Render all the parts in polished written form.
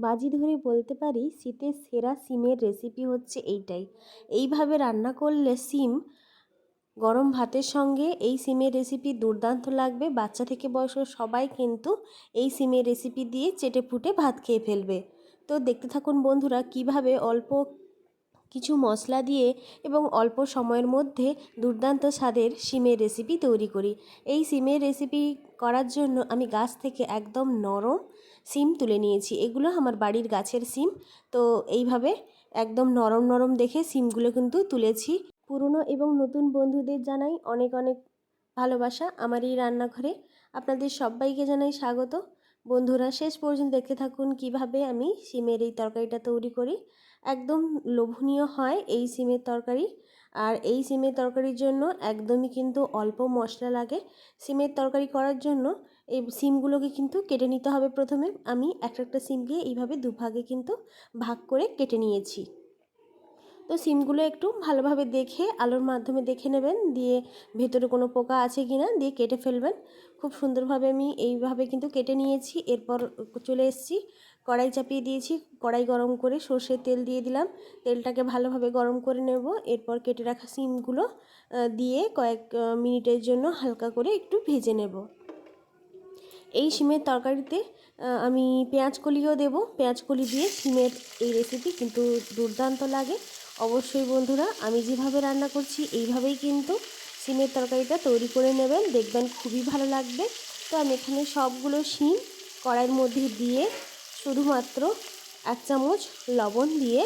বাজি ধরে বলতে পারি শীতের সেরা সিমের রেসিপি হচ্ছে এইটাই। এইভাবে রান্না করলে সিম গরম ভাতের সঙ্গে এই সিমের রেসিপি দুর্দান্ত লাগবে। বাচ্চা থেকে বয়স্ক সবাই কিন্তু এই সিমের রেসিপি দিয়ে চেটেপুটে ভাত খেয়ে ফেলবে। তো দেখতে থাকুন বন্ধুরা, কিভাবে অল্প কিছু মশলা দিয়ে এবং অল্প সময়ের মধ্যে দুর্দান্ত স্বাদের সিমের রেসিপি তৈরি করি। এই সিমের রেসিপি করার জন্য আমি গাছ থেকে একদম নরম সিম তুলে নিয়েছি। এগুলো আমার বাড়ির গাছের সিম। তো এইভাবে একদম নরম নরম দেখে সিমগুলো কিন্তু তুলেছি। পুরনো এবং নতুন বন্ধুদের জানাই অনেক অনেক ভালোবাসা আমার এই রান্নাঘরে। আপনাদের সবাইকে জানাই স্বাগত। বন্ধুরা, শেষ পর্যন্ত দেখতে থাকুন কিভাবে আমি সিমের এই তরকারিটা তৈরি করি। একদম লোভনীয় হয় এই সিমের তরকারি। আর এই সিমের তরকারির জন্য একদমই কিন্তু অল্প মশলা লাগে। সিমের তরকারি করার জন্য এই সিমগুলোকে কিন্তু কেটে নিতে হবে। প্রথমে আমি একটা একটা সিমকে এইভাবে দুভাগে কিন্তু ভাগ করে কেটে নিয়েছি। তো সিমগুলো একটু ভালোভাবে দেখে আলোর মাধ্যমে দেখে নেবেন, দিয়ে ভেতরে কোনো পোকা আছে কি না দিয়ে কেটে ফেলবেন। খুব সুন্দরভাবে আমি এইভাবে কিন্তু কেটে নিয়েছি। এরপর চলে এসেছি, কড়াই চাপিয়ে দিয়েছি। কড়াই গরম করে সর্ষের তেল দিয়ে দিলাম। তেলটাকে ভালোভাবে গরম করে নেব। এরপর কেটে রাখা সিমগুলো দিয়ে কয়েক মিনিটের জন্য হালকা করে একটু ভেজে নেব। এই সিমের তরকারিতে আমি পেঁয়াজকলিও দেব। পেঁয়াজকলি দিয়ে সিমের এই রেসিপি কিন্তু দুর্দান্ত লাগে। অবশ্যই বন্ধুরা, আমি যেভাবে রান্না করছি এইভাবেই কিন্তু সিমের তরকারিটা তৈরি করে নেবেন, দেখবেন খুবই ভালো লাগবে। তো আমি এখানে সবগুলো সিম কড়াইয়ের মধ্যে দিয়ে শুধুমাত্র 1 চামচ লবণ দিয়ে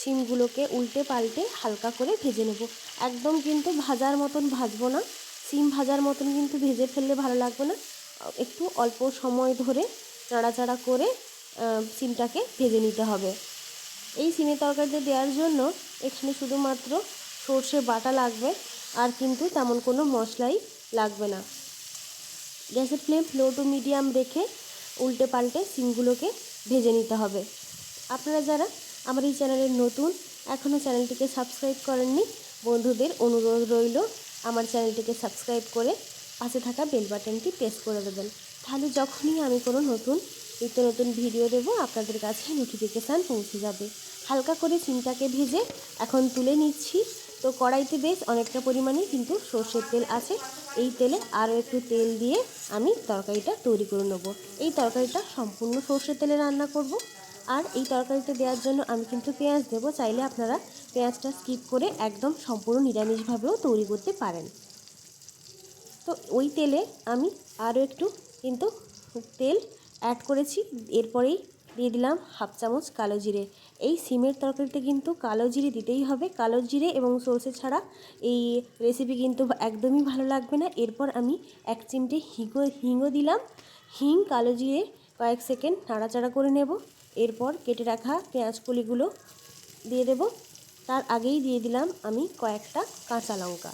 সিমগুলোকে উল্টে পাল্টে হালকা করে ভেজে নেব। একদম কিন্তু ভাজার মতন ভাজবো না। সিম ভাজার মতন কিন্তু ভেজে ফেললে ভালো লাগবে না। একটু অল্প সময় ধরে নাড়াচাড়া করে সিমটাকে ভেজে নিতে হবে। এই সিমের তরকারিতে দেওয়ার জন্য এখানে শুধুমাত্র সর্ষে বাটা লাগবে, আর কিন্তু তেমন কোনো মশলাই লাগবে না। গ্যাসের ফ্লেম লো টু মিডিয়াম রেখে উল্টে পাল্টে সিমগুলোকে ভেজে নিতে হবে। আপনারা যারা আমার এই চ্যানেলের নতুন, এখনও চ্যানেলটিকে সাবস্ক্রাইব করেননি, বন্ধুদের অনুরোধ রইল আমার চ্যানেলটিকে সাবস্ক্রাইব করে পাশে থাকা বেল বাটনটি প্রেস করে দেবেন। তাহলে যখনই আমি কোনো নিত্য নতুন ভিডিও দেবো আপনাদের কাছে নোটিফিকেশান পৌঁছে যাবে। হালকা করে সিমটাকে ভেজে এখন তুলে নিচ্ছি। তো কড়াইতে বেশ অনেকটা পরিমাণে কিন্তু সর্ষের তেল আছে। এই তেলে আরও একটু তেল দিয়ে আমি তরকারিটা তৈরি করে নেব। এই তরকারিটা সম্পূর্ণ সর্ষের তেলে রান্না করব। আর এই তরকারিতে দেওয়ার জন্য আমি কিন্তু পেঁয়াজ দেবো। চাইলে আপনারা পেঁয়াজটা স্কিপ করে একদম সম্পূর্ণ নিরামিষভাবেও তৈরি করতে পারেন। তো ওই তেলে আমি আরও একটু কিন্তু তেল অ্যাড করেছি। এরপরেই দিয়ে দিলাম 1/2 চামচ কালো জিরে। এই সিমের তরকারিতে কিন্তু কালো জিরে দিতেই হবে। কালো জিরে এবং সরষে ছাড়া এই রেসিপি কিন্তু একদমই ভালো লাগবে না। এরপর আমি 1 চিমটে হিংও দিলাম। হিং, কালো জিরে কয়েক সেকেন্ড নাড়াচাড়া করে নেব। এরপর কেটে রাখা পেঁয়াজ কলিগুলো দিয়ে দেব। তার আগেই দিয়ে দিলাম আমি কয়েকটা কাঁচা লঙ্কা।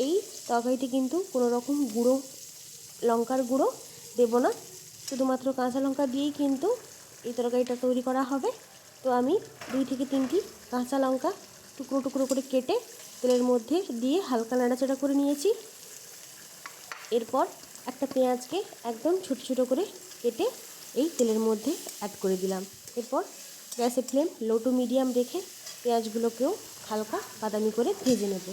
এই তরকারিতে কিন্তু কোনো রকম গুঁড়ো লঙ্কার গুঁড়ো দেব না, শুধুমাত্র কাঁচা লঙ্কা দিয়েই কিন্তু এই তরকারিটা তৈরি করা হবে। তো আমি 2 থেকে 3টি কাঁচা লঙ্কা টুকরো টুকরো করে কেটে তেলের মধ্যে দিয়ে হালকা নাড়াচাড়া করে নিয়েছি। এরপর একটা পেঁয়াজকে একদম ছোটো ছোটো করে কেটে এই তেলের মধ্যে অ্যাড করে দিলাম। এরপর গ্যাসের ফ্লেম লো টু মিডিয়াম রেখে পেঁয়াজগুলোকেও হালকা বাদামি করে ভেজে নেব।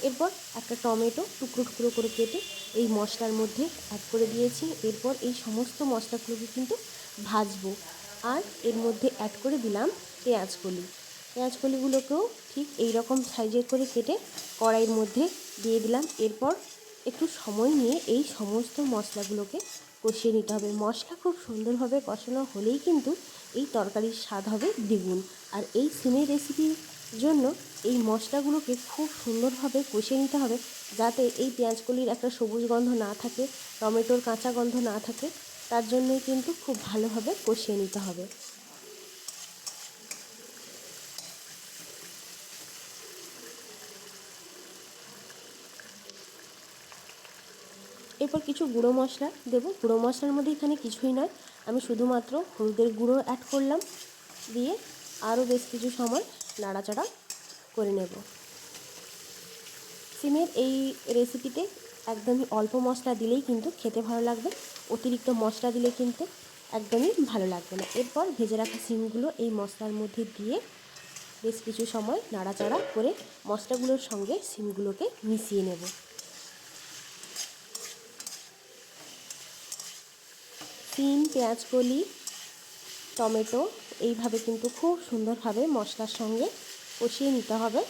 এরপর একটা টমেটো টুকরো টুকরো করে কেটে এই মশলার মধ্যে অ্যাড করে দিয়েছি। এরপর এই সমস্ত মশলাগুলোকে কিন্তু ভাজবো। আর এর মধ্যে অ্যাড করে দিলাম পেঁয়াজকলি। পেঁয়াজকলিগুলোকেও ঠিক এই রকম সাইজের করে কেটে কড়াইয়ের মধ্যে দিয়ে দিলাম। এরপর একটু সময় নিয়ে এই সমস্ত মশলাগুলোকে কষিয়ে নিতে হবে। মশলা খুব সুন্দরভাবে কষানো হলেই কিন্তু এই তরকারির স্বাদ হবে দ্বিগুণ। আর এই সিমের রেসিপির জন্য এই মশলাগুলোকে খুব সুন্দরভাবে কষিয়ে নিতে হবে, যাতে এই পেঁয়াজকলির একটা সবুজ গন্ধ না থাকে, টমেটোর কাঁচা গন্ধ না থাকে। তার জন্যই কিন্তু খুব ভালোভাবে কষিয়ে নিতে হবে। এরপর কিছু গুঁড়ো মশলা দেবো। গুঁড়ো মশলার মধ্যে এখানে কিছুই নয়, আমি শুধুমাত্র হলুদের গুঁড়ো অ্যাড করলাম। দিয়ে আরও বেশ কিছু সময় নাড়াচাড়া করে নেব। সিমের এই রেসিপিতে একদমই অল্প মশলা দিলেই কিন্তু খেতে ভালো লাগবে। অতিরিক্ত মশলা দিলে কিন্তু একদমই ভালো লাগবে না। এরপর ভেজে রাখা সিমগুলো এই মশলার মধ্যে দিয়ে বেশ কিছু সময় নাড়াচাড়া করে মশলাগুলোর সঙ্গে সিমগুলোকে মিশিয়ে নেব। সিম, পেঁয়াজকলি, টমেটো এইভাবে কিন্তু খুব সুন্দরভাবে মশলার সঙ্গে কষিয়ে নিতে হবে।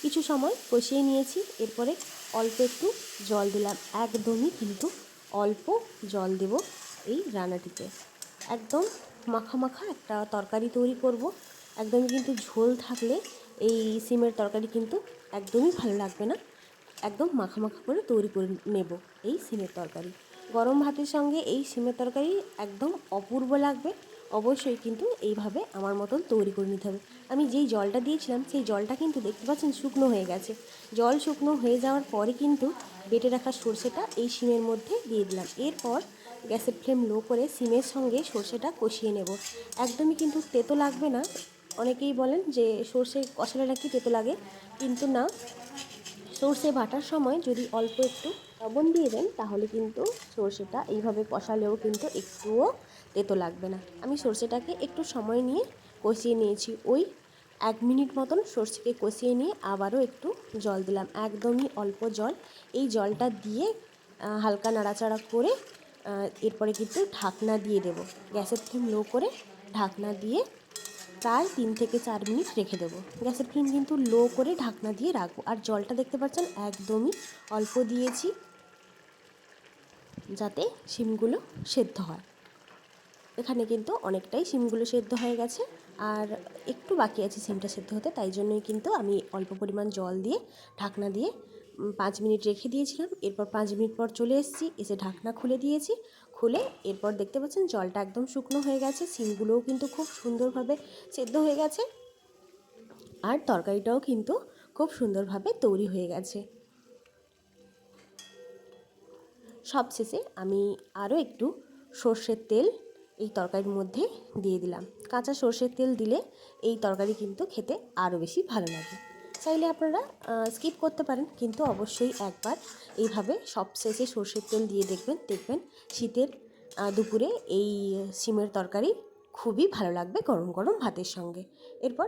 কিছু সময় কষিয়ে নিয়েছি, এরপরে অল্প একটু জল দিলাম। একদমই কিন্তু অল্প জল দেব এই রান্নাটিতে। একদম মাখা মাখা একটা তরকারি তৈরি করব। একদমই কিন্তু ঝোল থাকলে এই সিমের তরকারি কিন্তু একদমই ভালো লাগবে না। একদম মাখা মাখা করে তৈরি করে নেব এই সিমের তরকারি। গরম ভাতের সঙ্গে এই সিমের তরকারি একদম অপূর্ব লাগবে। অবশ্যই কিন্তু এইভাবে আমার মতন তৈরি করে নিতে হবে। আমি যেই জলটা দিয়েছিলাম সেই জলটা কিন্তু দেখতে পাচ্ছেন শুকনো হয়ে গেছে। জল শুকনো হয়ে যাওয়ার পরে কিন্তু বেটে রাখা সর্ষেটা এই সিমের মধ্যে দিয়ে দিলাম। এরপর গ্যাসের ফ্লেম লো করে সিমের সঙ্গে সর্ষেটা কষিয়ে নেব। একদমই কিন্তু তেতো লাগবে না। অনেকেই বলেন যে সর্ষে কষালে নাকি তেতো লাগে, কিন্তু না, সর্ষে বাটার সময় যদি অল্প একটু লবণ দিয়ে দেন তাহলে কিন্তু সর্ষেটা এইভাবে কষালেও কিন্তু একটুও তেতো লাগবে না। আমি সর্ষেটাকে একটু সময় নিয়ে কষিয়ে নিয়েছি। ওই 1 মিনিট মতন সর্ষেকে কষিয়ে নিয়ে আবারও একটু জল দিলাম, একদমই অল্প জল। এই জলটা দিয়ে হালকা নাড়াচাড়া করে এরপরে কিন্তু ঢাকনা দিয়ে দেব। গ্যাসের ফ্লেম লো করে ঢাকনা দিয়ে প্রায় 3 থেকে 4 মিনিট রেখে দেবো। গ্যাসের ফ্লেম কিন্তু লো করে ঢাকনা দিয়ে রাখবো। আর জলটা দেখতে পাচ্ছেন একদমই অল্প দিয়েছি, যাতে শিমগুলো সেদ্ধ হয়। এখানে কিন্তু অনেকটাই শিমগুলো সেদ্ধ হয়ে গেছে, আর একটু বাকি আছে সিমটা সেদ্ধ হতে। তাই জন্যই কিন্তু আমি অল্প পরিমাণ জল দিয়ে ঢাকনা দিয়ে 5 মিনিট রেখে দিয়েছিলাম। এরপর 5 মিনিট পর চলে এসেছি, এসে ঢাকনা খুলে দিয়েছি। খুলে এরপর দেখতে পাচ্ছেন জলটা একদম শুকনো হয়ে গেছে, সিমগুলোও কিন্তু খুব সুন্দরভাবে সেদ্ধ হয়ে গেছে, আর তরকারিটাও কিন্তু খুব সুন্দরভাবে তৈরি হয়ে গেছে। সবশেষে আমি আরও একটু সর্ষের তেল এই তরকারির মধ্যে দিয়ে দিলাম। কাঁচা সর্ষের তেল দিলে এই তরকারি কিন্তু খেতে আরও বেশি ভালো লাগে। চাইলে আপনারা স্কিপ করতে পারেন, কিন্তু অবশ্যই একবার এইভাবে সবশেষে সর্ষের তেল দিয়ে দেখবেন শীতের দুপুরে এই সিমের তরকারি খুবই ভালো লাগবে গরম গরম ভাতের সঙ্গে। এরপর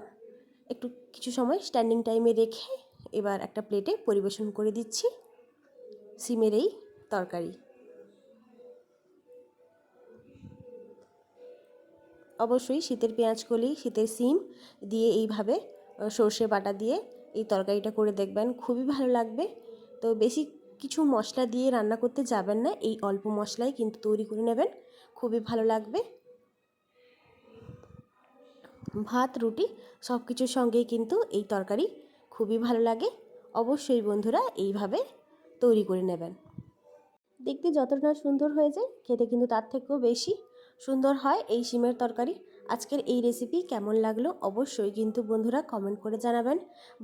একটু কিছু সময় স্ট্যান্ডিং টাইমে রেখে এবার একটা প্লেটে পরিবেশন করে দিচ্ছি সিমের এই তরকারি। অবশ্যই শীতের পেঁয়াজকলি, শীতের সিম দিয়ে এইভাবে সর্ষে বাটা দিয়ে এই তরকারিটা করে দেখবেন, খুবই ভালো লাগবে। তো বেশি কিছু মশলা দিয়ে রান্না করতে যাবেন না, এই অল্প মশলায় কিন্তু তৈরি করে নেবেন, খুবই ভালো লাগবে। ভাত, রুটি সব কিছুর সঙ্গেই কিন্তু এই তরকারি খুবই ভালো লাগে। অবশ্যই বন্ধুরা এইভাবে তৈরি করে নেবেন। দেখতে যতটা সুন্দর হয়েছে খেতে কিন্তু তার থেকেও বেশি সুন্দর হয় এই শিমের তরকারি। আজকের এই রেসিপি কেমন লাগলো অবশ্যই কিন্তু বন্ধুরা কমেন্ট করে জানাবেন।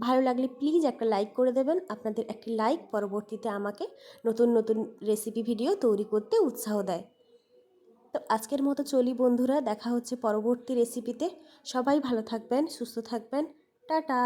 ভালো লাগলে প্লিজ একটা লাইক করে দেবেন। আপনাদের একটি লাইক পরবর্তীতে আমাকে নতুন নতুন রেসিপি ভিডিও তৈরি করতে উৎসাহ দেয়। তো আজকের মতো চলি বন্ধুরা, দেখা হচ্ছে পরবর্তী রেসিপিতে। সবাই ভালো থাকবেন, সুস্থ থাকবেন। টাটা।